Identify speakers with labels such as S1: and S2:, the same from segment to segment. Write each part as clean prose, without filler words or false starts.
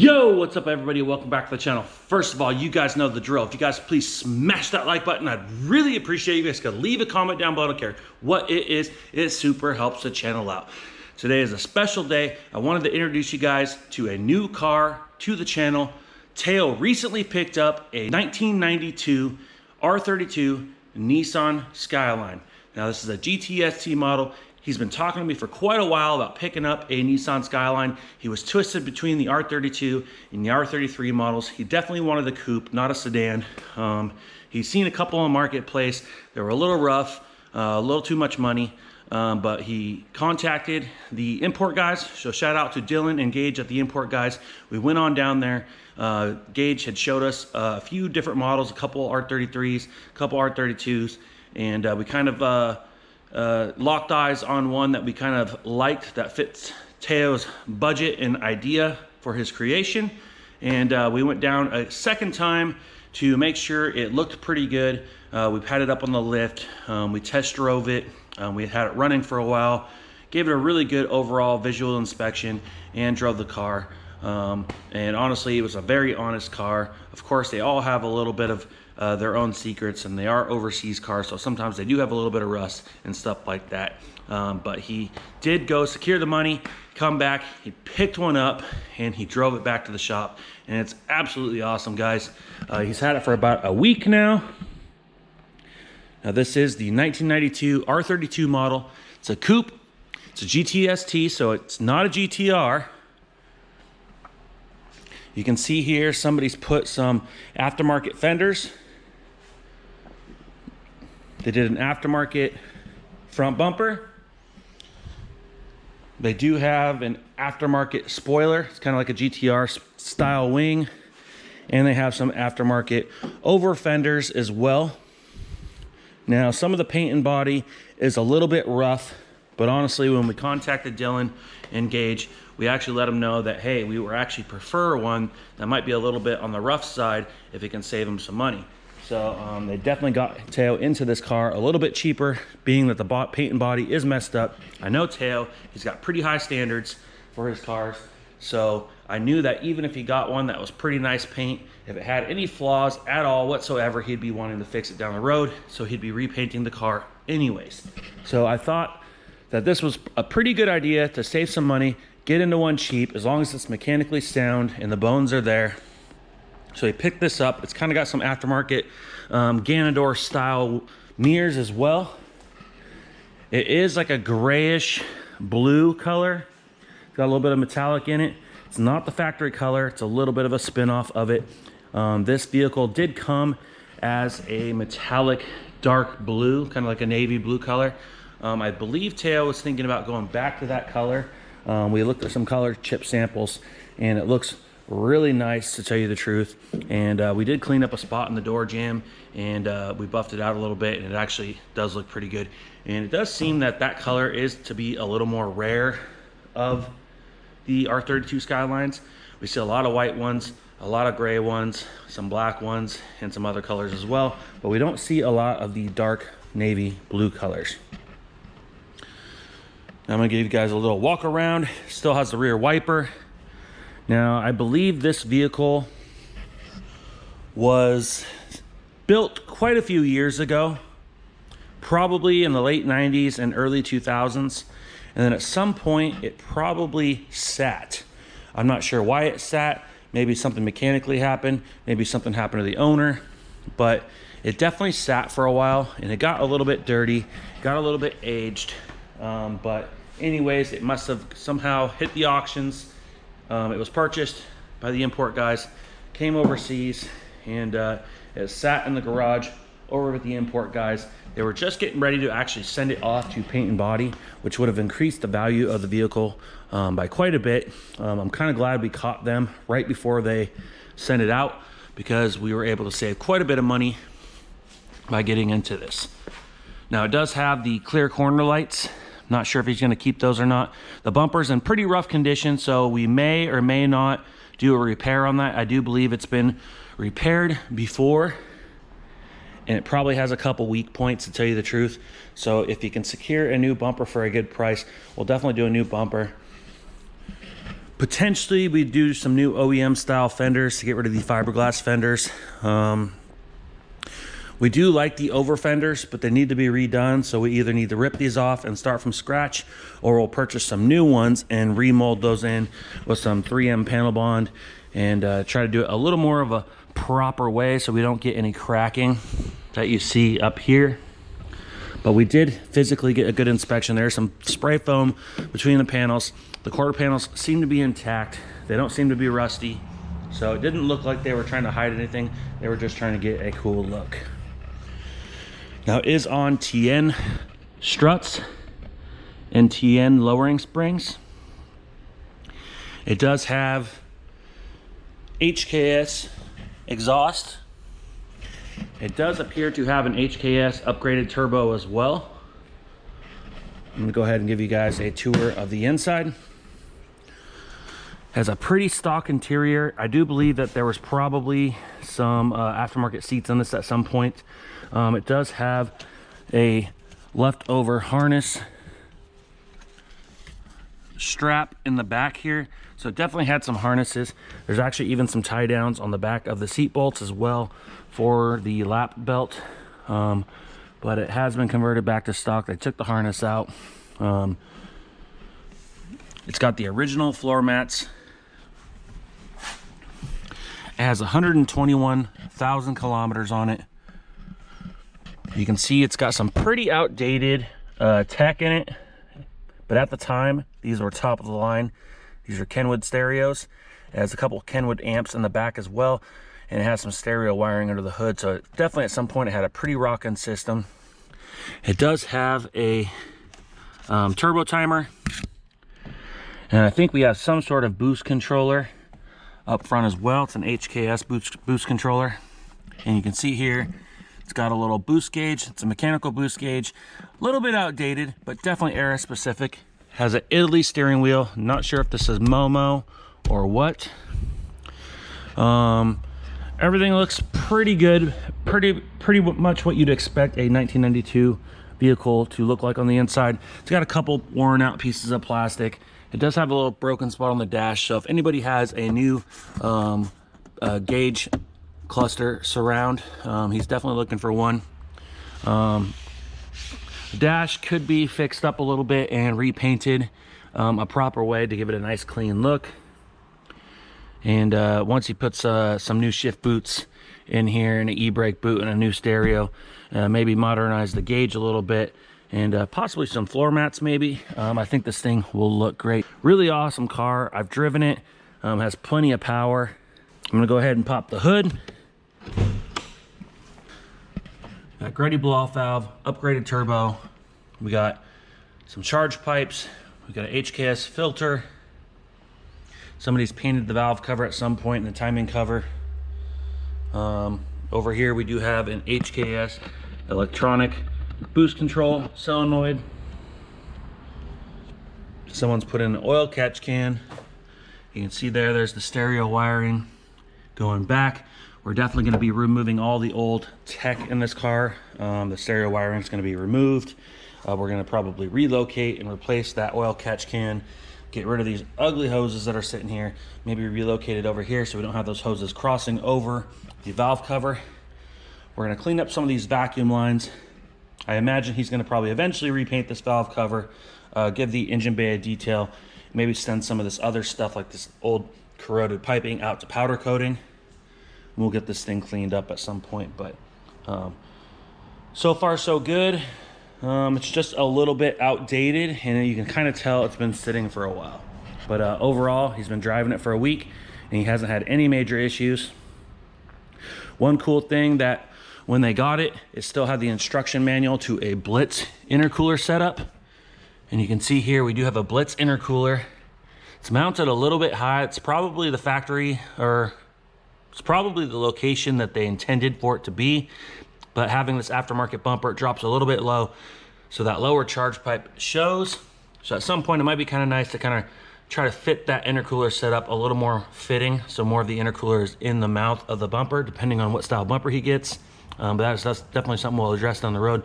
S1: Yo, what's up everybody? Welcome back to the channel. First of all, you guys know the drill. If you guys please smash that like button, I'd really appreciate you guys could leave a comment down below. I don't care what it is. It super helps the channel out. Today is a special day. I wanted to introduce you guys to a new car to the channel. Teo recently picked up a 1992 R32 Nissan Skyline. Now this is a GTST model. He's been talking to me for quite a while about picking up a Nissan Skyline. He was twisted between the R32 and the R33 models. He definitely wanted the coupe, not a sedan. He's seen a couple on Marketplace. They were a little rough, a little too much money, but he contacted the import guys. So shout out to Dylan and Gage at the import guys. We went on down there. Gage had showed us a few different models, a couple R33s, a couple R32s, and we kind of locked eyes on one that we kind of liked that fits Teo's budget and idea for his creation. And we went down a second time to make sure it looked pretty good. We've had it up on the lift. We test drove it. We had it running for a while, gave it a really good overall visual inspection, and drove the car. And honestly, it was a very honest car. Of course, they all have a little bit of their own secrets, and they are overseas cars, so sometimes they do have a little bit of rust and stuff like that. But he did go secure the money, come back, he picked one up, and he drove it back to the shop, and it's absolutely awesome, guys. He's had it for about a week now. Now this is the 1992 R32 model. It's a coupe, it's a GTST, so it's not a GTR. You can see here somebody's put some aftermarket fenders. They did an aftermarket front bumper. They do have an aftermarket spoiler. It's kind of like a GTR style wing. And they have some aftermarket over fenders as well. Now, some of the paint and body is a little bit rough, but honestly, when we contacted Dylan and Gage, we actually let them know that, hey, we would actually prefer one that might be a little bit on the rough side if it can save them some money. So they definitely got Teo into this car a little bit cheaper, being that the paint and body is messed up. I know Teo, he's got pretty high standards for his cars. So I knew that even if he got one that was pretty nice paint, if it had any flaws at all whatsoever, he'd be wanting to fix it down the road. So he'd be repainting the car anyways. So I thought that this was a pretty good idea to save some money, get into one cheap, as long as it's mechanically sound and the bones are there. So he picked this up. It's kind of got some aftermarket Ganador style mirrors as well. It is like a grayish blue color. It's got a little bit of metallic in it. It's not the factory color. It's a little bit of a spin-off of it. This vehicle did come as a metallic dark blue, kind of like a navy blue color. I believe Teo was thinking about going back to that color. We looked at some color chip samples, and it looks really nice, to tell you the truth. And we did clean up a spot in the door jamb, and we buffed it out a little bit, and it actually does look pretty good. And it does seem that that color is to be a little more rare of the R32 Skylines. We see a lot of white ones, a lot of gray ones, some black ones, and some other colors as well, but we don't see a lot of the dark navy blue colors. I'm gonna give you guys a little walk around. Still has the rear wiper. Now, I believe this vehicle was built quite a few years ago, probably in the late 90s and early 2000s. And then at some point, it probably sat. I'm not sure why it sat. Maybe something mechanically happened. Maybe something happened to the owner. But it definitely sat for a while, and it got a little bit dirty, got a little bit aged. But anyways, it must have somehow hit the auctions. It was purchased by the import guys, came overseas, and it sat in the garage over with the import guys. They were just getting ready to actually send it off to paint and body, which would have increased the value of the vehicle by quite a bit. I'm kind of glad we caught them right before they sent it out, because we were able to save quite a bit of money by getting into this. Now, it does have the clear corner lights. Not sure if he's going to keep those or not. The bumper's in pretty rough condition, so we may or may not do a repair on that. I do believe it's been repaired before, and it probably has a couple weak points, to tell you the truth. So if you can secure a new bumper for a good price, we'll definitely do a new bumper. Potentially we do some new OEM style fenders to get rid of the fiberglass fenders. We do like the over fenders, but they need to be redone. So we either need to rip these off and start from scratch, or we'll purchase some new ones and remold those in with some 3M panel bond and try to do it a little more of a proper way so we don't get any cracking that you see up here. But we did physically get a good inspection. There's some spray foam between the panels. The quarter panels seem to be intact. They don't seem to be rusty. So it didn't look like they were trying to hide anything. They were just trying to get a cool look. Now it is on TN struts and TN lowering springs. It does have HKS exhaust. It does appear to have an HKS upgraded turbo as well. I'm gonna go ahead and give you guys a tour of the inside. Has a pretty stock interior. I do believe that there was probably some aftermarket seats on this at some point. It does have a leftover harness strap in the back here. So it definitely had some harnesses. There's actually even some tie downs on the back of the seat bolts as well for the lap belt. But it has been converted back to stock. They took the harness out. It's got the original floor mats. It has 121,000 kilometers on it. You can see it's got some pretty outdated tech in it, but at the time these were top of the line. These are Kenwood stereos. It has a couple of Kenwood amps in the back as well, and it has some stereo wiring under the hood, so it definitely at some point it had a pretty rocking system. It does have a turbo timer, and I think we have some sort of boost controller up front as well. It's an HKS boost controller, and you can see here it's got a little boost gauge. It's a mechanical boost gauge, a little bit outdated, but definitely era specific. Has an Italy steering wheel. Not sure if this is Momo or what. Everything looks pretty good, pretty much what you'd expect a 1992 vehicle to look like on the inside. It's got a couple worn out pieces of plastic. It does have a little broken spot on the dash, so if anybody has a new gauge cluster surround, he's definitely looking for one. The dash could be fixed up a little bit and repainted a proper way to give it a nice clean look. And once he puts some new shift boots in here and an e-brake boot and a new stereo, maybe modernize the gauge a little bit, and possibly some floor mats maybe, I think this thing will look great. Really awesome car. I've driven it. Has plenty of power. I'm gonna go ahead and pop the hood. Got Grady blow-off valve, upgraded turbo. We got some charge pipes. We got an HKS filter. Somebody's painted the valve cover at some point in the timing cover. Over here we do have an HKS electronic boost control solenoid. Someone's put in an oil catch can. You can see there's the stereo wiring going back. We're definitely going to be removing all the old tech in this car. The stereo wiring is going to be removed. We're going to probably relocate and replace that oil catch can. Get rid of these ugly hoses that are sitting here. Maybe relocate it over here so we don't have those hoses crossing over the valve cover. We're going to clean up some of these vacuum lines. I imagine he's going to probably eventually repaint this valve cover, give the engine bay a detail, maybe send some of this other stuff like this old corroded piping out to powder coating. We'll get this thing cleaned up at some point, but so far so good. It's just a little bit outdated, and you can kind of tell it's been sitting for a while. But overall, he's been driving it for a week, and he hasn't had any major issues. One cool thing that when they got it, it still had the instruction manual to a Blitz intercooler setup. And you can see here, we do have a Blitz intercooler. It's mounted a little bit high. It's probably the factory, or it's probably the location that they intended for it to be. But having this aftermarket bumper, it drops a little bit low, so that lower charge pipe shows. So at some point, it might be kind of nice to kind of try to fit that intercooler setup a little more fitting, so more of the intercooler is in the mouth of the bumper, depending on what style bumper he gets. But that's definitely something we'll address down the road.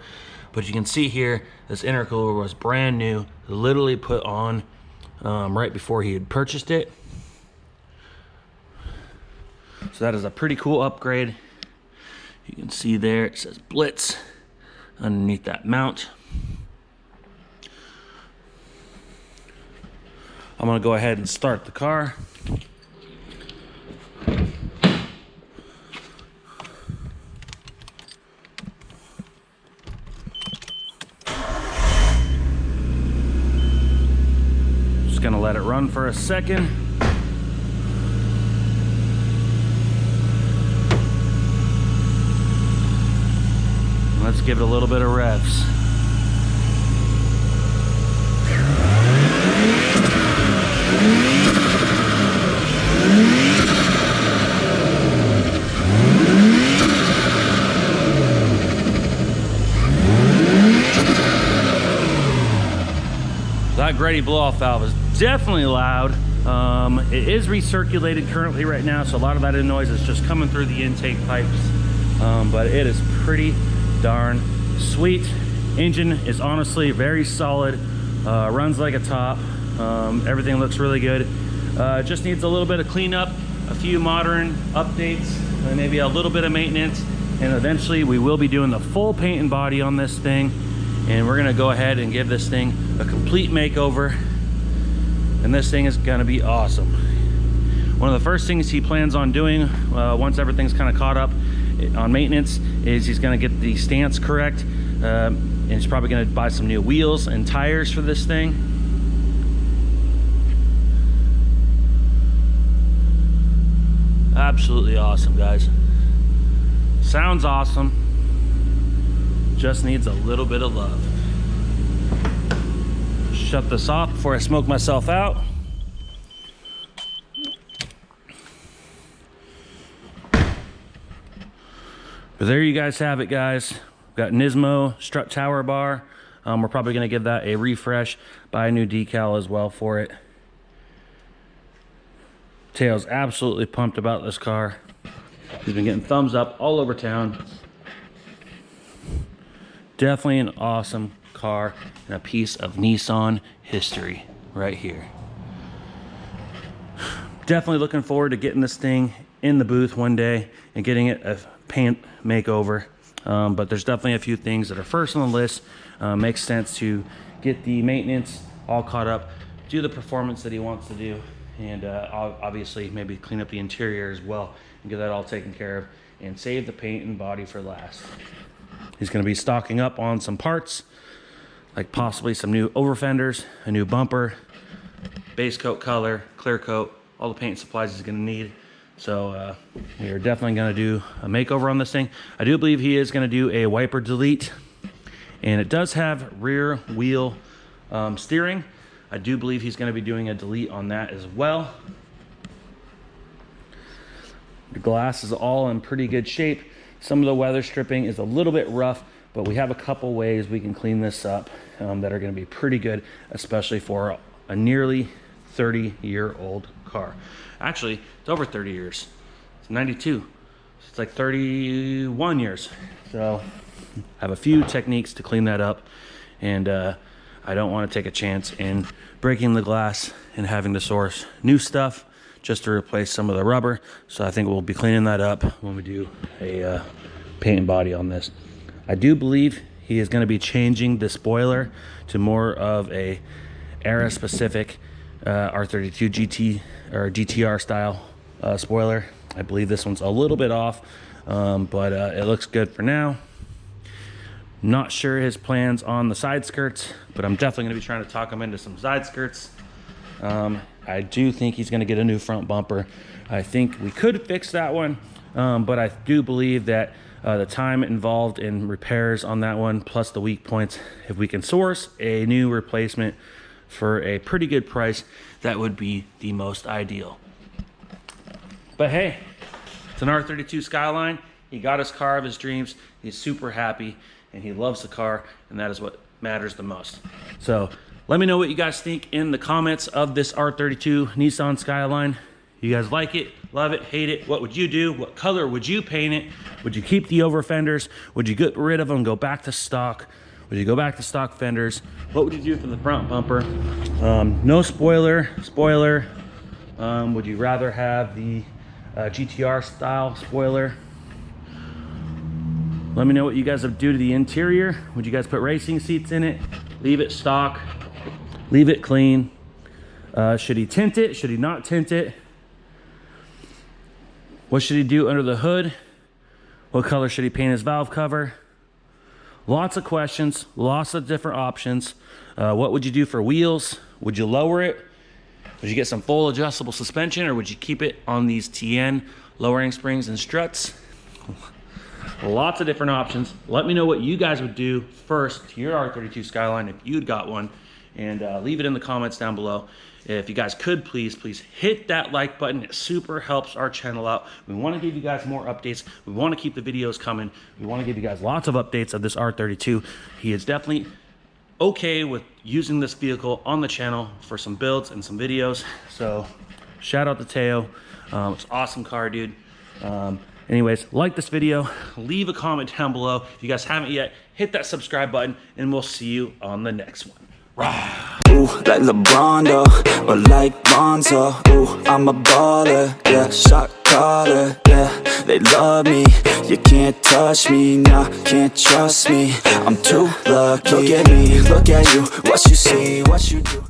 S1: But you can see here, this intercooler was brand new, literally put on right before he had purchased it. So that is a pretty cool upgrade. You can see there it says Blitz underneath that mount. I'm gonna go ahead and start the car. Just gonna let it run for a second. Let's give it a little bit of revs. That Grady blow-off valve is definitely loud. It is recirculated currently right now, so a lot of that noise is just coming through the intake pipes. But it is pretty darn sweet. Engine is honestly very solid, runs like a top. Everything looks really good. Just needs a little bit of cleanup, a few modern updates, and maybe a little bit of maintenance, and eventually we will be doing the full paint and body on this thing, and we're gonna go ahead and give this thing a complete makeover, and this thing is gonna be awesome. One of the first things he plans on doing once everything's kind of caught up on maintenance is he's going to get the stance correct, and he's probably going to buy some new wheels and tires for this thing. Absolutely awesome, guys. Sounds awesome, just needs a little bit of love. Shut this off before I smoke myself out. But there you guys have it, guys. We've got Nismo strut tower bar. We're probably gonna give that a refresh, buy a new decal as well for it. Tail's absolutely pumped about this car. He's been getting thumbs up all over town. Definitely an awesome car and a piece of Nissan history right here. Definitely looking forward to getting this thing in the booth one day and getting it a paint makeover, but there's definitely a few things that are first on the list. Makes sense to get the maintenance all caught up, do the performance that he wants to do, and obviously maybe clean up the interior as well and get that all taken care of and save the paint and body for last. He's going to be stocking up on some parts, like possibly some new over fenders, a new bumper, base coat color, clear coat, all the paint supplies he's going to need. So we are definitely going to do a makeover on this thing. I do believe he is going to do a wiper delete, and it does have rear wheel steering. I do believe he's going to be doing a delete on that as well. The glass is all in pretty good shape. Some of the weather stripping is a little bit rough, but we have a couple ways we can clean this up that are going to be pretty good, especially for a nearly 30-year-old car. Actually, it's over 30 years. It's 92. It's like 31 years. So I have a few techniques to clean that up, and I don't want to take a chance in breaking the glass and having to source new stuff just to replace some of the rubber. So I think we'll be cleaning that up when we do a paint and body on this. I do believe he is going to be changing the spoiler to more of a era specific R32 GT or GTR style spoiler. I believe this one's a little bit off, but it looks good for now. Not sure his plans on the side skirts, but I'm definitely going to be trying to talk him into some side skirts. I do think he's going to get a new front bumper. I think we could fix that one, but I do believe that the time involved in repairs on that one, plus the weak points, if we can source a new replacement for a pretty good price, that would be the most ideal. But hey, it's an R32 Skyline. He got his car of his dreams. He's super happy and he loves the car, and that is what matters the most. So let me know what you guys think in the comments of this R32 Nissan Skyline. You guys like it, love it, hate it? What would you do? What color would you paint it? Would you keep the over fenders? Would you get rid of them, go back to stock? Would you go back to stock fenders? What would you do for the front bumper? No spoiler. Would you rather have the GTR style spoiler. Let me know what you guys would do to the interior. Would you guys put racing seats in it? Leave it stock? Leave it clean? Should he tint it? Should he not tint it? What should he do under the hood? What color should he paint his valve cover? Lots of questions, lots of different options. What would you do for wheels? Would you lower it? Would you get some full adjustable suspension, or would you keep it on these TN lowering springs and struts? Lots of different options. Let me know what you guys would do first to your R32 Skyline if you'd got one, and leave it in the comments down below. If you guys could, please hit that like button. It super helps our channel out. We want to give you guys more updates. We want to keep the videos coming. We want to give you guys lots of updates of this R32. He is definitely okay with using this vehicle on the channel for some builds and some videos. So shout out to Teo. It's an awesome car, dude. Anyways, like this video, leave a comment down below. If you guys haven't yet, hit that subscribe button, and we'll see you on the next one.
S2: Ooh, like LeBron though, or like Bonzo. Ooh, I'm a baller, yeah, shot caller, yeah. They love me, you can't touch me, nah, can't trust me. I'm too lucky. Look at me, look at you, what you see, what you do.